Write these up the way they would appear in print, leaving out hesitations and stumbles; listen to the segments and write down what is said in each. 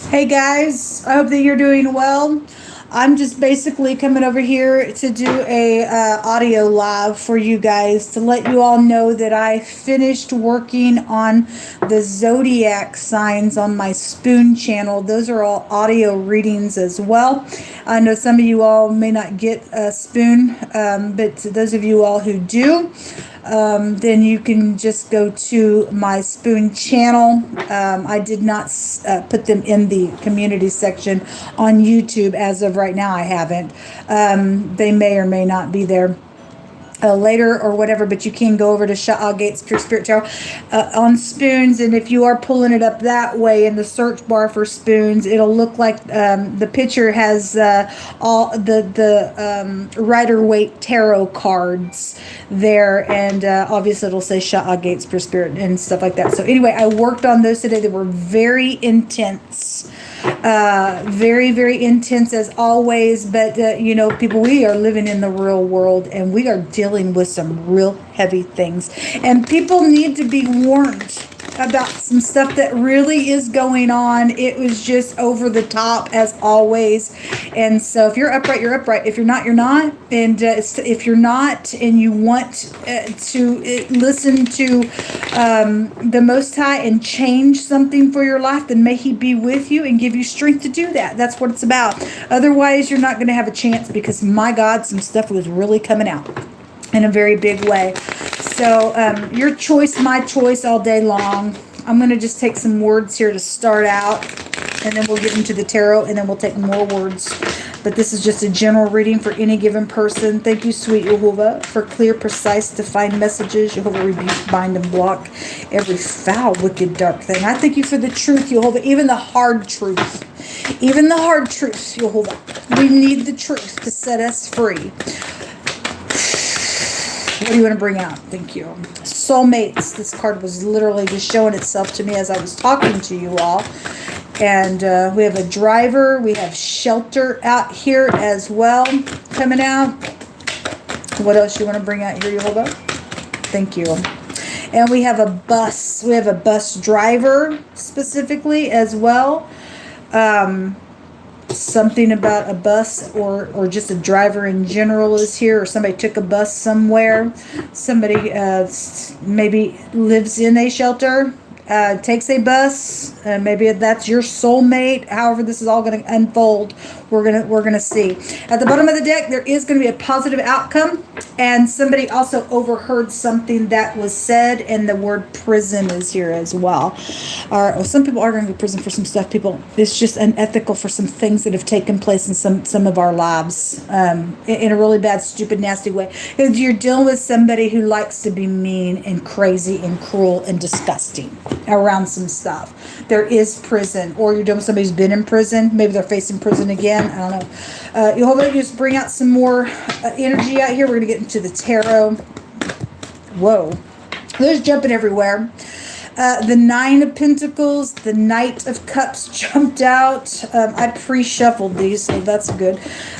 Hey guys, I hope that you're doing well. I'm just basically coming over here to do a audio live for you guys to let you all know that I finished working on the zodiac signs on my Spoon channel. Those are all audio readings as well. I know some of you all may not get a Spoon, but to those of you all who do, then you can just go to my Spoon channel. I did not put them in the community section on YouTube as of right now. I haven't. They may or may not be there later or whatever, but you can go over to Gates Pure Spirit Tarot on Spoons, and if you are pulling it up that way in the search bar for Spoons, it'll look like the picture has all the Rider-Waite tarot cards there, and obviously it'll say Gates Pure Spirit and stuff like that. So anyway, I worked on those today. They were very intense. Very, very intense as always, but you know, people, we are living in the real world and we are dealing with some real heavy things, and people need to be warned about some stuff that really is going on. It was just over the top as always, and so if you're upright, you're upright. If you're not, you're not. And if you're not and you want to listen to the Most High and change something for your life, then may He be with you and give you strength to do that. That's what it's about. Otherwise, you're not going to have a chance, because my God, some stuff was really coming out in a very big way. So your choice, my choice all day long. I'm going to just take some words here to start out, and then we'll get into the tarot, and then we'll take more words. But this is just a general reading for any given person. Thank you, sweet Jehovah, for clear, precise, defined messages. Jehovah, rebuke, bind, and block every foul, wicked, dark thing. I thank you for the truth, Jehovah, even the hard truth. Even the hard truth, Jehovah. We need the truth to set us free. What do you want to bring out? Thank you. Soulmates. This card was literally just showing itself to me as I was talking to you all. And we have a driver. We have shelter out here as well coming out. What else you want to bring out here, Jehovah? Thank you. And we have a bus. We have a bus driver specifically as well. Something about a bus or just a driver in general is here, or somebody took a bus somewhere. Somebody maybe lives in a shelter, takes a bus. Maybe that's your soulmate. However this is all going to unfold, we're gonna see. At the bottom of the deck, there is going to be a positive outcome, and somebody also overheard something that was said, and the word prison is here as well. Some people are going to be prison for some stuff. People, it's just unethical for some things that have taken place in some of our lives, in a really bad, stupid, nasty way. Because you're dealing with somebody who likes to be mean and crazy and cruel and disgusting around some stuff. There is prison, or you're dealing with somebody who's been in prison. Maybe they're facing prison again. I don't know. You'll hopefully just bring out some more energy out here. We're going to get into the tarot. Whoa. There's jumping everywhere. The Nine of Pentacles, the Knight of Cups jumped out. I pre-shuffled these, so that's good.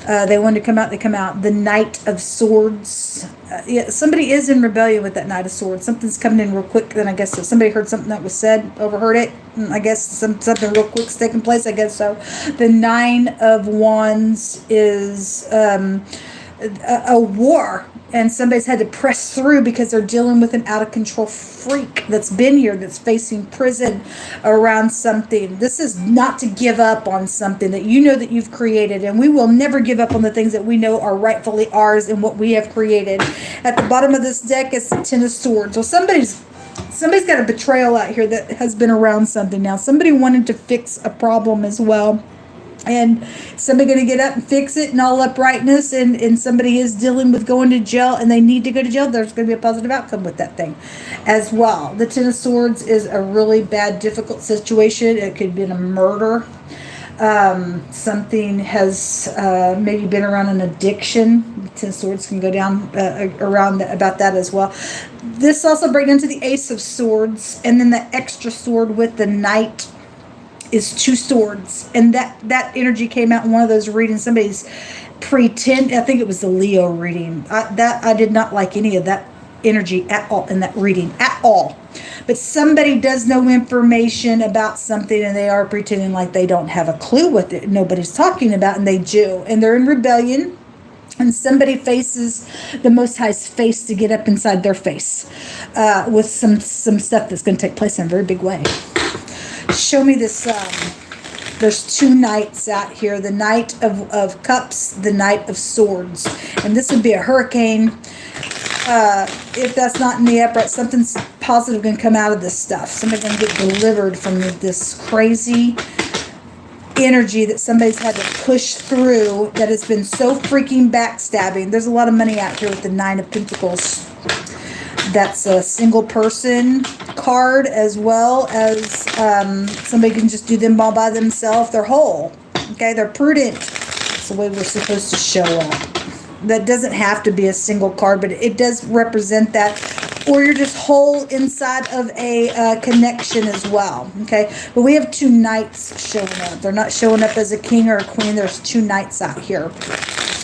They wanted to come out, they come out. The Knight of Swords. Yeah, somebody is in rebellion with that Knight of Swords. Something's coming in real quick. Then I guess so. Somebody heard something that was said, overheard it. I guess something real quick's taking place. I guess so. The Nine of Wands is a war, and somebody's had to press through because they're dealing with an out-of-control freak that's been here, that's facing prison around something. This is not to give up on something that you know that you've created, and we will never give up on the things that we know are rightfully ours and what we have created. At the bottom of this deck is the Ten of Swords. So somebody's got a betrayal out here that has been around something now. Somebody wanted to fix a problem as well. And somebody going to get up and fix it in all uprightness, and somebody is dealing with going to jail, and they need to go to jail. There's going to be a positive outcome with that thing as well. The Ten of Swords is a really bad, difficult situation. It could be a murder. Something has maybe been around an addiction. The Ten of Swords can go down around about that as well. This also brings into the Ace of Swords, and then the extra sword with the Knight is two swords, and that energy came out in one of those readings. Somebody's I think it was the Leo reading. I did not like any of that energy at all in that reading at all. But somebody does know information about something and they are pretending like they don't have a clue what nobody's talking about, and they do. And they're in rebellion. And somebody faces the Most High's face to get up inside their face with some stuff that's going to take place in a very big way. Show me this. There's two knights out here. The Knight of Cups, the Knight of Swords. And this would be a hurricane. If that's not in the upright, something's positive going to come out of this stuff. Somebody's going to get delivered from this crazy energy that somebody's had to push through that has been so freaking backstabbing. There's a lot of money out here with the Nine of Pentacles. That's a single person card, as well as somebody can just do them all by themselves. They're whole. Okay, they're prudent. That's the way we're supposed to show up. That doesn't have to be a single card, but it does represent that. Or you're just whole inside of a connection as well. Okay, but we have two knights showing up. They're not showing up as a king or a queen. There's two knights out here.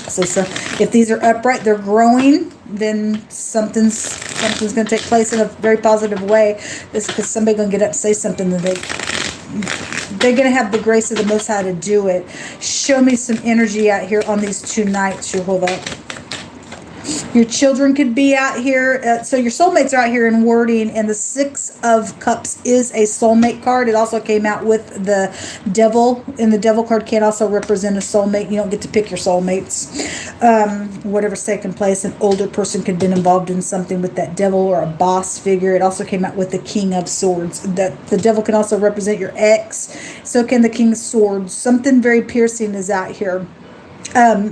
So if these are upright, they're growing, then something's going to take place in a very positive way. It's because somebody's going to get up and say something that they're going to have the grace of the Most High to do it. Show me some energy out here on these two knights. You hold up. Your children could be out here. So your soulmates are out here in wording. And the Six of Cups is a soulmate card. It also came out with the Devil. And the Devil card can also represent a soulmate. You don't get to pick your soulmates. Whatever's taking place. An older person could have been involved in something with that Devil, or a boss figure. It also came out with the King of Swords. That the Devil can also represent your ex. So can the King of Swords. Something very piercing is out here.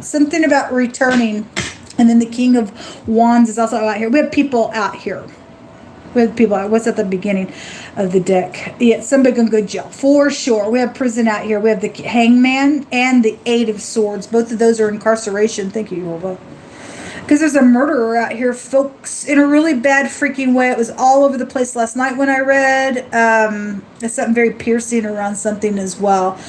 Something about returning. And then the King of Wands is also out here. We have people out here. We have people out. What's at the beginning of the deck? Yeah, somebody can go to jail. For sure. We have prison out here. We have the Hangman and the Eight of Swords. Both of those are incarceration. Thank you, Ulva. Because there's a murderer out here, folks, in a really bad freaking way. It was all over the place last night when I read. It's something very piercing around something as well.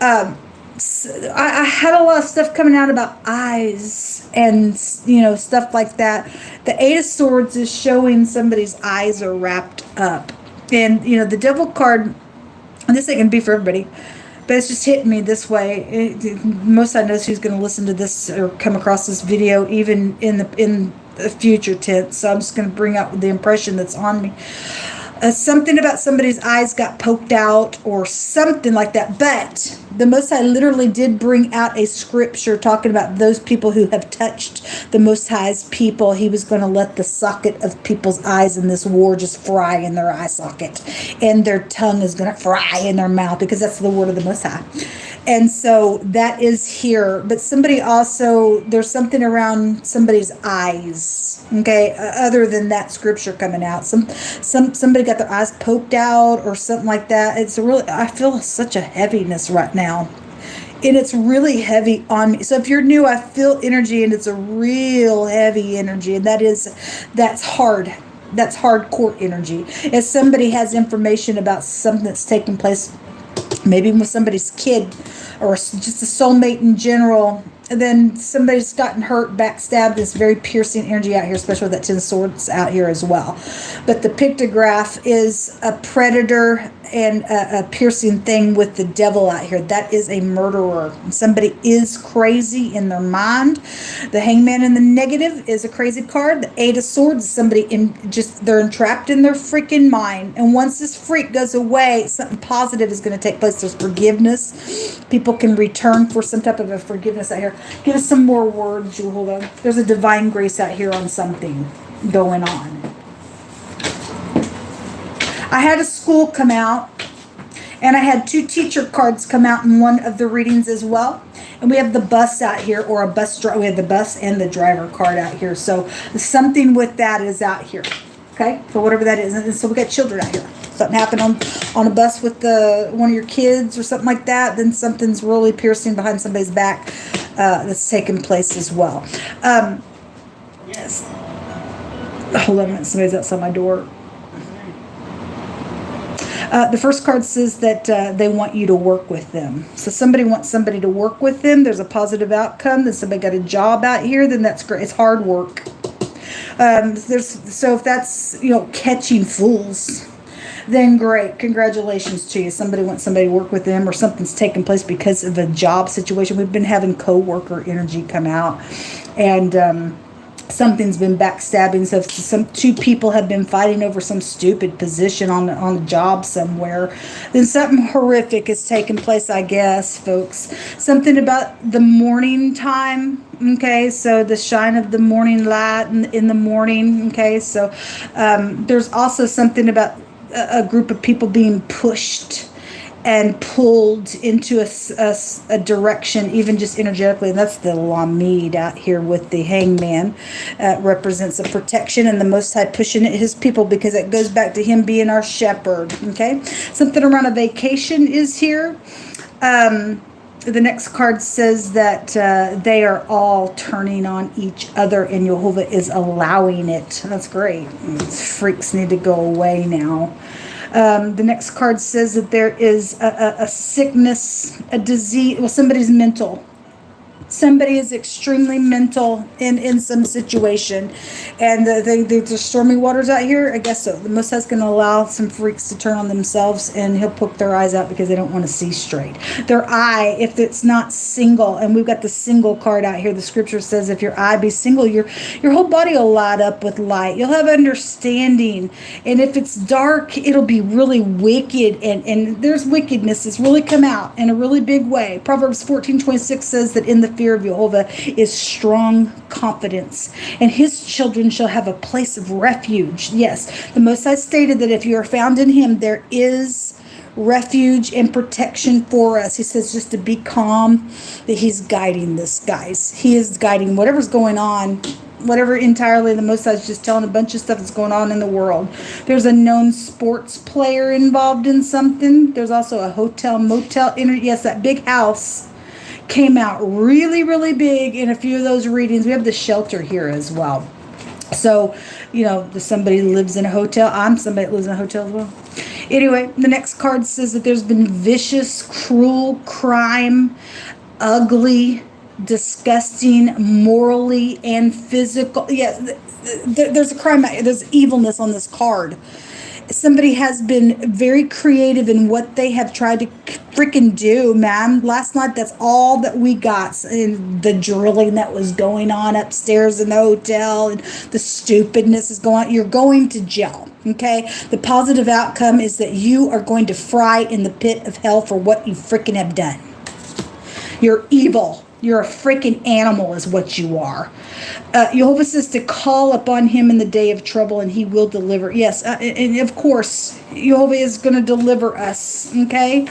I had a lot of stuff coming out about eyes and, stuff like that. The Eight of Swords is showing somebody's eyes are wrapped up. And, the Devil card, and this ain't going to be for everybody, but it's just hitting me this way. Most I know who's going to listen to this or come across this video, even in the future tense. So I'm just going to bring out the impression that's on me. Something about somebody's eyes got poked out or something like that. But the Most High literally did bring out a scripture talking about those people who have touched the Most High's people. He was going to let the socket of people's eyes in this war just fry in their eye socket. And their tongue is going to fry in their mouth, because that's the word of the Most High. And so that is here. But somebody also, there's something around somebody's eyes, okay, other than that scripture coming out. Somebody got their eyes poked out or something like that. It's really, I feel such a heaviness right now. And it's really heavy on me. So if you're new, I feel energy, and it's a real heavy energy. And that's hard. That's hardcore energy. If somebody has information about something that's taking place, maybe with somebody's kid or just a soulmate in general, and then somebody's gotten hurt, backstabbed. This very piercing energy out here, especially with that Ten of Swords out here as well. But the pictograph is a predator and a piercing thing with the Devil out here. That is a murderer. Somebody is crazy in their mind. The Hangman in the negative is a crazy card. The Eight of Swords is somebody they're entrapped in their freaking mind. And once this freak goes away, something positive is going to take place. There's forgiveness. People can return for some type of a forgiveness out here. Give us some more words, Juhola. There's a divine grace out here on something going on. I had a school come out, and I had two teacher cards come out in one of the readings as well. And we have the bus out here, or a bus driver. We have the bus and the driver card out here. So something with that is out here. Okay, so whatever that is. And so we got children out here. Something happened on a bus with one of your kids or something like that. Then something's really piercing behind somebody's back that's taking place as well. Yes. Hold on a minute. Somebody's outside my door. The first card says that they want you to work with them. So somebody wants somebody to work with them. There's a positive outcome. Then somebody got a job out here. Then that's great. It's hard work. So if that's, catching fools, then great. Congratulations to you. Somebody wants somebody to work with them, or something's taking place because of a job situation. We've been having co-worker energy come out, and something's been backstabbing. So some two people have been fighting over some stupid position on a job somewhere. Then something horrific is taking place, I guess, folks. Something about the morning time. Okay, so the shine of the morning light in the morning. Okay, so there's also something about a group of people being pushed and pulled into a direction, even just energetically. And that's the Lamid out here with the hangman. Represents a protection and the Most High pushing at his people, because it goes back to him being our shepherd. Okay, something around a vacation is here. The next card says that they are all turning on each other, and Jehovah is allowing it. That's great. These freaks need to go away now. The next card says that there is a sickness, a disease. Well, somebody's mental. Somebody is extremely mental in some situation. And the stormy waters out here, I guess so. The Most High's going to allow some freaks to turn on themselves, and he'll poke their eyes out because they don't want to see straight. Their eye, if it's not single, and we've got the single card out here, the scripture says if your eye be single, your whole body will light up with light. You'll have understanding. And if it's dark, it'll be really wicked. And there's wickedness that's really come out in a really big way. Proverbs 14:26 says that in the fear of Jehovah is strong confidence, and his children shall have a place of refuge. Yes, the Most High stated that if you are found in him, there is refuge and protection for us. He says just to be calm, that he's guiding this, guys. He is guiding whatever's going on, whatever entirely. The Most High is just telling a bunch of stuff that's going on in the world. There's a known sports player involved in something. There's also a hotel, motel, yes, that big house came out really, really big in a few of those readings. We have the shelter here as well. So, somebody lives in a hotel. I'm somebody that lives in a hotel as well. Anyway, the next card says that there's been vicious, cruel crime, ugly, disgusting, morally and physical. Yes, there's a crime. There's evilness on this card. Somebody has been very creative in what they have tried to freaking do, man. Last night, that's all that we got. And the drilling that was going on upstairs in the hotel, and the stupidness is going on. You're going to jail, okay? The positive outcome is that you are going to fry in the pit of hell for what you freaking have done. You're evil. You're a freaking animal is what you are. Jehovah says to call upon him in the day of trouble, and he will deliver. Yes, and of course, Jehovah is going to deliver us, okay?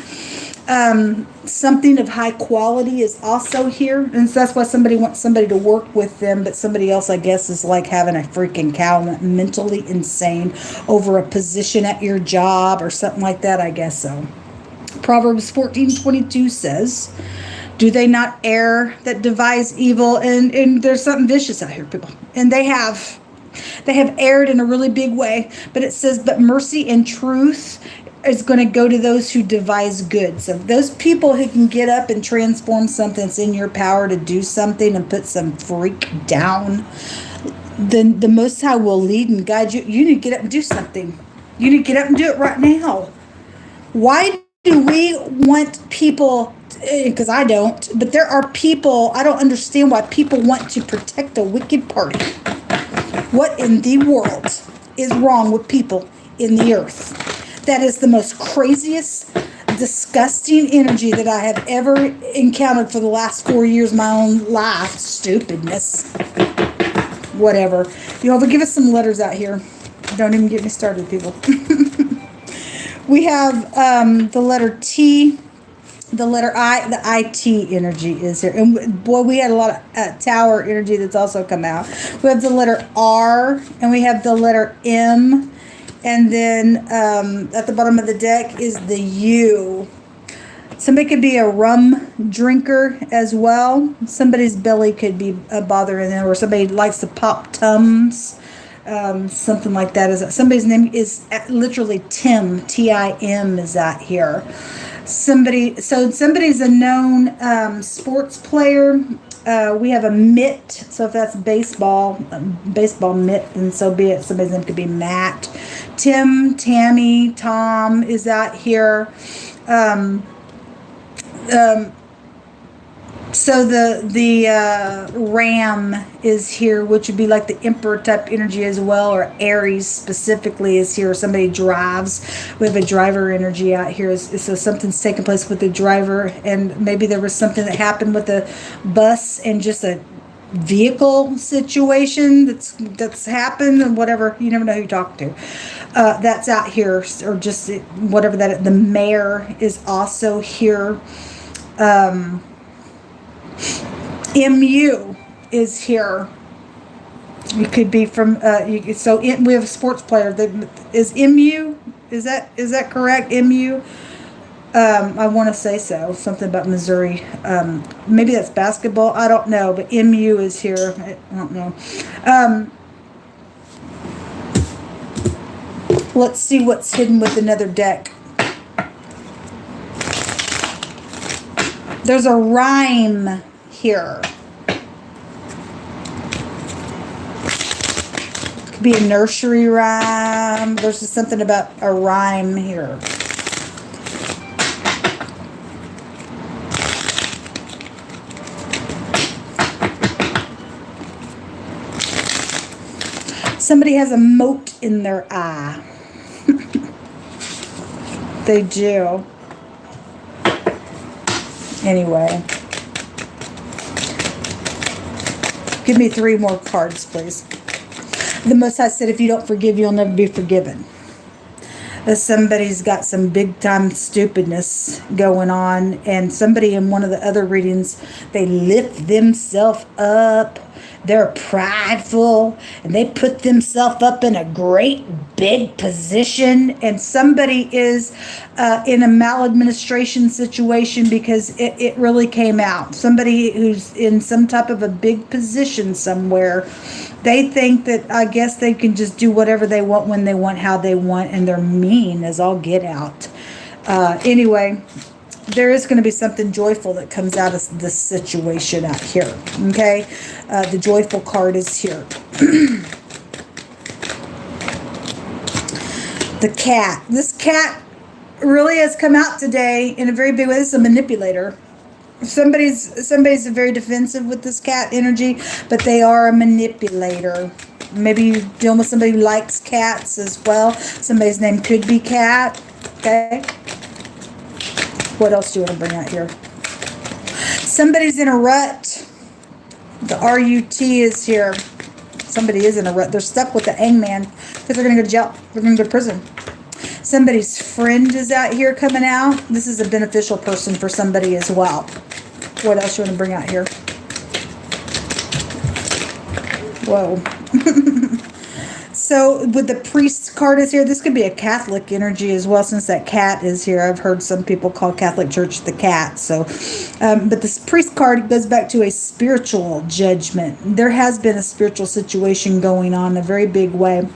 Something of high quality is also here, and so that's why somebody wants somebody to work with them, but somebody else, I guess, is like having a freaking cow, mentally insane over a position at your job or something like that, I guess so. Proverbs 14:22 says, do they not err that devise evil? And there's something vicious out here, people. And they have erred in a really big way. But it says, but mercy and truth is going to go to those who devise good. So those people who can get up and transform something that's in your power to do something and put some freak down, then the Most High will lead and guide you. You need to get up and do something. You need to get up and do it right now. Why do we want people, because I don't, but there are people, I don't understand why people want to protect a wicked party. What in the world is wrong with people in the earth? That is the most craziest, disgusting energy that I have ever encountered for the last 4 years of my own life. Stupidness. Whatever. Jehovah, give us some letters out here. Don't even get me started, people. We have the letter T, the letter I, the IT energy is here. And boy, we had a lot of tower energy that's also come out. We have the letter R, and we have the letter M. And then at the bottom of the deck is the U. Somebody could be a rum drinker as well. Somebody's belly could be bothering them, or somebody likes to pop Tums. Something like that. Somebody's name is literally Tim, Tim is that here. somebody's a known sports player. We have a mitt, so if that's baseball mitt, then so be it. Somebody's name could be Matt. Tim, Tammy, Tom is out here. So the ram is here, which would be like the emperor type energy as well, or Aries specifically is here. Somebody drives. We have a driver energy out here. So something's taking place with the driver, and maybe there was something that happened with the bus and just a vehicle situation that's happened, and whatever. You never know who you talk to. That's out here, or just whatever that. The mayor is also here. MU is here. It could be from we have a sports player that is MU. Is that correct? MU. I want to say so. Something about Missouri. Maybe that's basketball. I don't know, but MU is here. I don't know. Let's see what's hidden with another deck. There's a rhyme here. Could be a nursery rhyme. There's just something about a rhyme here. Somebody has a mote in their eye. They do. Anyway. Give me 3 more cards, please. The Most High said, if you don't forgive, you'll never be forgiven. Somebody's got some big time stupidness going on, and somebody in one of the other readings, they lift themselves up. They're prideful, and they put themselves up in a great big position, and somebody is in a maladministration situation because it really came out. Somebody who's in some type of a big position somewhere, they think that, I guess, they can just do whatever they want, when they want, how they want, and they're mean as all get out. Anyway, there is going to be something joyful that comes out of this situation out here. Okay? The joyful card is here. The cat. This cat really has come out today in a very big way. This is a manipulator. Somebody's very defensive with this cat energy, but they are a manipulator. Maybe you're dealing with somebody who likes cats as well. Somebody's name could be Cat. Okay? What else do you want to bring out here? Somebody's in a rut. The RUT is here. Somebody is in a rut. They're stuck with the hangman because they're going to go to jail. They're going to go to prison. Somebody's friend is out here coming out. This is a beneficial person for somebody as well. What else you want to bring out here? Whoa. So with the priest card is here, this could be a Catholic energy as well, since that cat is here. I've heard some people call Catholic Church the cat. So, but this priest card goes back to a spiritual judgment. There has been a spiritual situation going on in a very big way.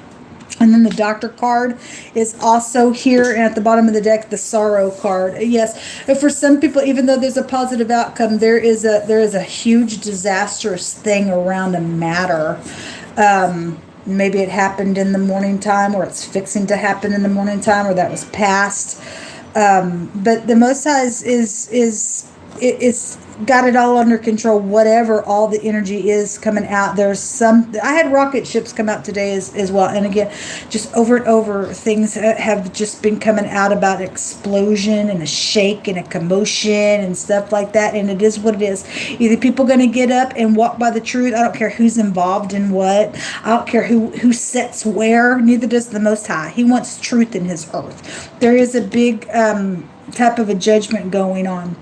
And then the Doctor card is also here, and at the bottom of the deck, the Sorrow card. Yes, for some people, even though there's a positive outcome, there is a huge disastrous thing around a matter. Maybe it happened in the morning time, or it's fixing to happen in the morning time, or that was past. But the Most High is got it all under control, whatever all the energy is coming out. I had rocket ships come out today as well, and again, just over and over, things have just been coming out about explosion and a shake and a commotion and stuff like that, and it is what it is. Either people going to get up and walk by the truth. I don't care who's involved in what. I don't care who sits where. Neither does the Most High. He wants truth in his earth. There is a big type of a judgment going on.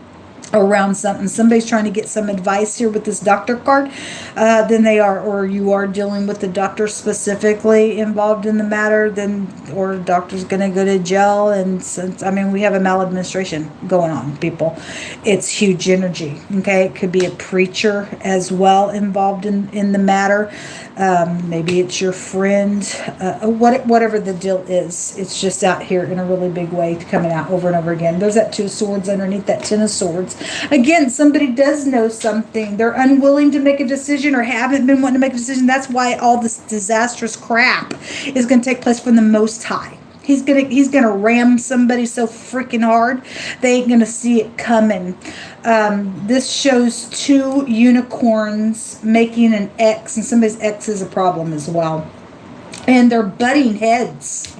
around something. Somebody's trying to get some advice here with this doctor card, then they are, or you are dealing with the doctor specifically involved in the matter, then, or the doctor's going to go to jail. And since, I mean, we have a maladministration going on, people. It's huge energy. Okay. It could be a preacher as well involved in the matter. Maybe it's your friend, whatever the deal is. It's just out here in a really big way, coming out over and over again. There's that 2 of Swords underneath that 10 of Swords. Again, somebody does know something. They're unwilling to make a decision or haven't been wanting to make a decision. That's why all this disastrous crap is going to take place from the Most High. He's gonna ram somebody so freaking hard they ain't gonna see it coming. This shows 2 unicorns making an X, and somebody's X is a problem as well. And they're butting heads.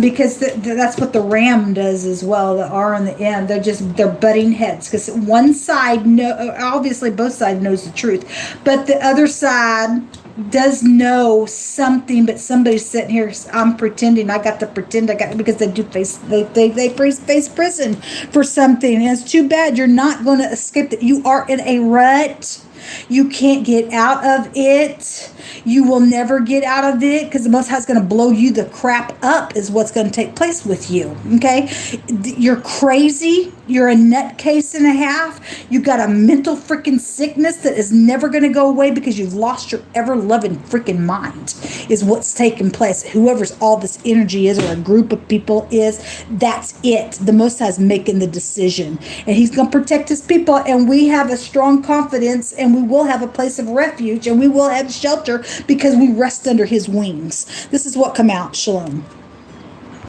Because that's what the ram does as well, the R on the end. They're butting heads. Because one side, obviously both sides knows the truth. But the other side does know something, but somebody's sitting here, I'm pretending, I got to pretend I got, because they do face prison for something. And it's too bad. You're not going to escape it. You are in a rut. You can't get out of it. You will never get out of it, because the Most High is going to blow you the crap up is what's going to take place with you. Okay? You're crazy. You're a nutcase and a half. You got a mental freaking sickness that is never going to go away because you've lost your ever-loving freaking mind is what's taking place. Whoever's all this energy is, or a group of people is, that's it. The Most High is making the decision. And he's going to protect his people. And we have a strong confidence, and we will have a place of refuge, and we will have shelter because we rest under his wings. This is what come out. Shalom.